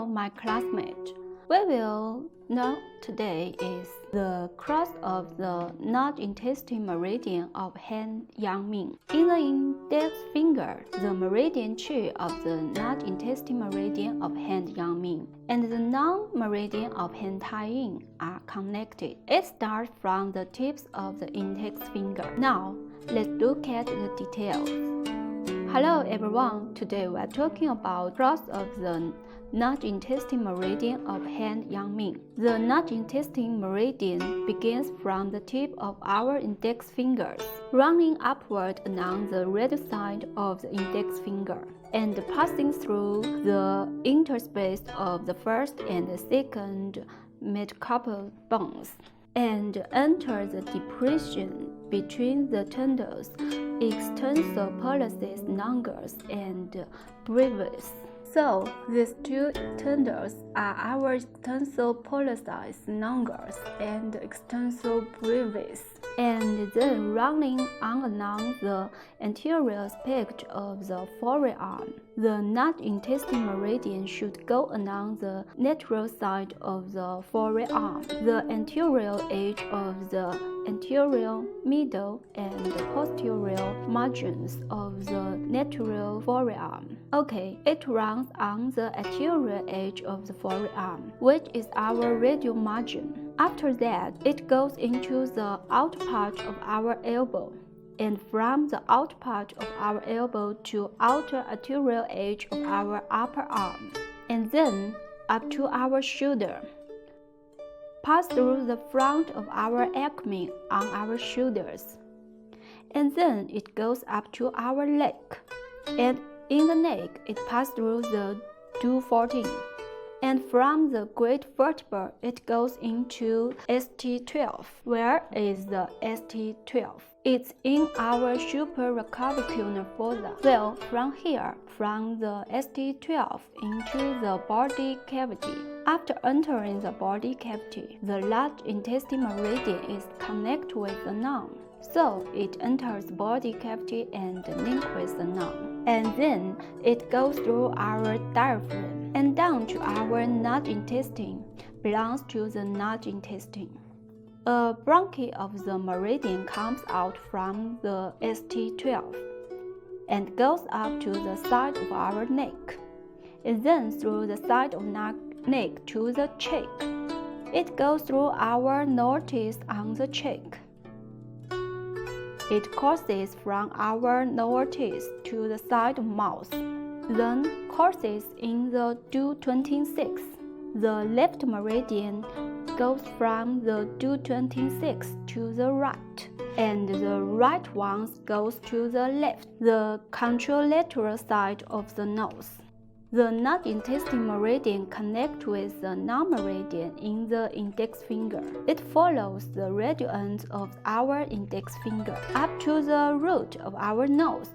Hello, my classmate. We will know today is the cross of the large intestine meridian of hand Yangming. In the index finger, the meridian tree of the large intestine meridian of hand Yangming and the non-meridian of hand Taiying are connected. It starts from the tips of the index finger. Now, let's look at the details. Hello everyone, today we are talking about cross of the large intestine meridian of hand Yangming. The large intestine meridian begins from the tip of our index fingers, running upward along the radial side of the index finger, and passing through the interspace of the first and the second metacarpal bones, and enter the depression between the tendons, extensor pollicis longus and brevis. So, these two tendons are our extensor pollicis longus and extensor brevis, and then running on along the anterior aspect of the forearm. The large intestine meridian should go along the lateral side of the forearm, the anterior edge of the anterior, middle, and posterior margins of the lateral forearm. Okay, it runs on the anterior edge of the forearm, which is our radial margin. After that, it goes into the outer part of our elbow, and from the outer part of our elbow to outer anterior edge of our upper arm, and then up to our shoulder. Pass through the front of our acme on our shoulders, and then it goes up to our leg, and in the neck it passes through the 214, and from the great vertebra it goes into ST12. Where is the ST12? It's in our supraclavicular fossa. Well, from here, from the ST12 into the body cavity. After entering the body cavity, the large intestine meridian is connected with the lung. So it enters the body cavity and links with the lung. And then it goes through our diaphragm and down to our large intestine, belongs to the large intestine. A bronchi of the meridian comes out from the ST12 and goes up to the side of our neck, and then through the side of neck to the cheek. It goes through our notice on the cheek. It courses from our lower teeth to the side of mouth, then courses in the 226. The left meridian goes from the 226 to the right, and the right one goes to the left, the contralateral side of the nose. The large intestine meridian connects with the non-meridian in the index finger. It follows the radial end of our index finger up to the root of our nose.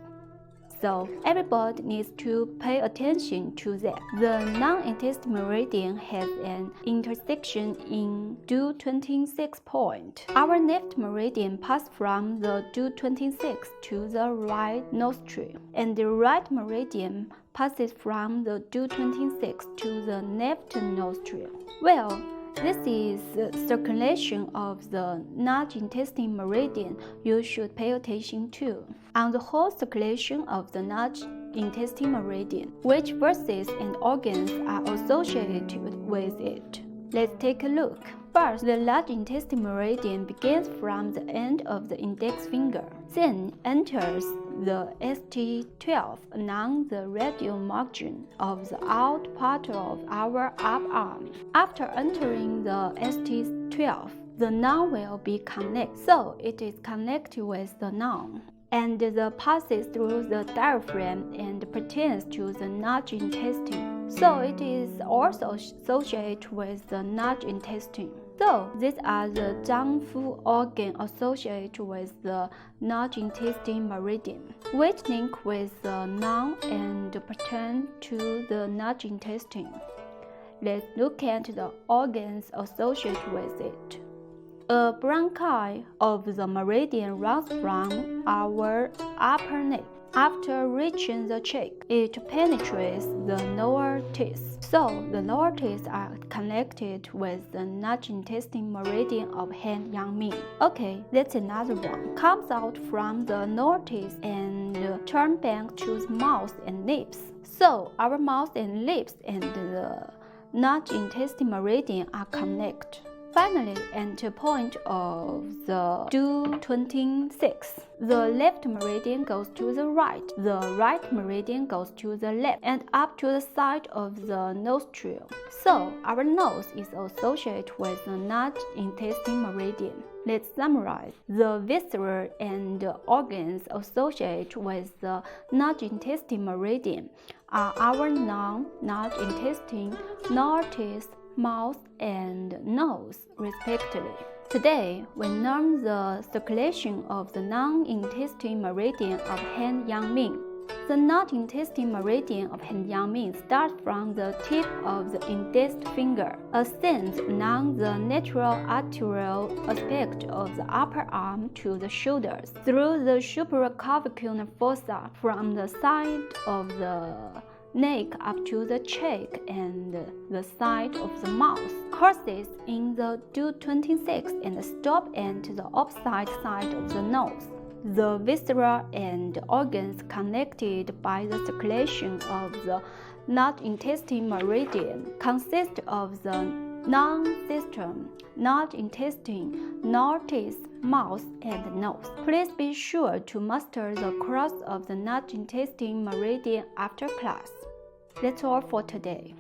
So everybody needs to pay attention to that. The non-intestine meridian has an intersection in 226 point. Our left meridian passes from the 226 to the right nostril, and the right meridian passes from the 226 to the left nostril. Well, this is the circulation of the large intestine meridian you should pay attention to. On the whole circulation of the large intestine meridian, which verses and organs are associated with it? Let's take a look. First, the large intestine meridian begins from the end of the index finger, then enters the ST12 along the radial margin of the out part of our upper arm. After entering the ST12, the lung will be connected, so it is connected with the lung, and the passes through the diaphragm and pertains to the large intestine. So it is also associated with the large intestine. So these are the Zhangfu organ associated with the large intestine meridian, which link with the lung and pertain to the large intestine. Let's look at the organs associated with it. A bronchi of the meridian runs from our upper neck After reaching the cheek, it penetrates the lower teeth. So the lower teeth are connected with the large intestine meridian of hand Yangming. Okay, that's another one. Comes out from the lower teeth and turn back to the mouth and lips. So our mouth and lips and the large intestine meridian are connected. Finally, at the point of the 226, the left meridian goes to the right meridian goes to the left, and up to the side of the nostril. So, our nose is associated with the large intestine meridian. Let's summarize. The viscera and organs associated with the large intestine meridian are our lung, large intestine, lower teeth, mouth, and nose, respectively. Today, we learn the circulation of the non-intestine meridian of hand Yangming. The non-intestine meridian of hand Yangming starts from the tip of the index finger, ascends along the natural arterial aspect of the upper arm to the shoulders, through the supraclavicular fossa from the side of the neck up to the cheek and the side of the mouth, crosses in the 226 and stop at the opposite side of the nose. The viscera and organs connected by the circulation of the large intestine meridian consist of the lung system, large intestine, lower teeth, mouth, and nose. Please be sure to master the cross of the large intestine meridian after class. That's all for today.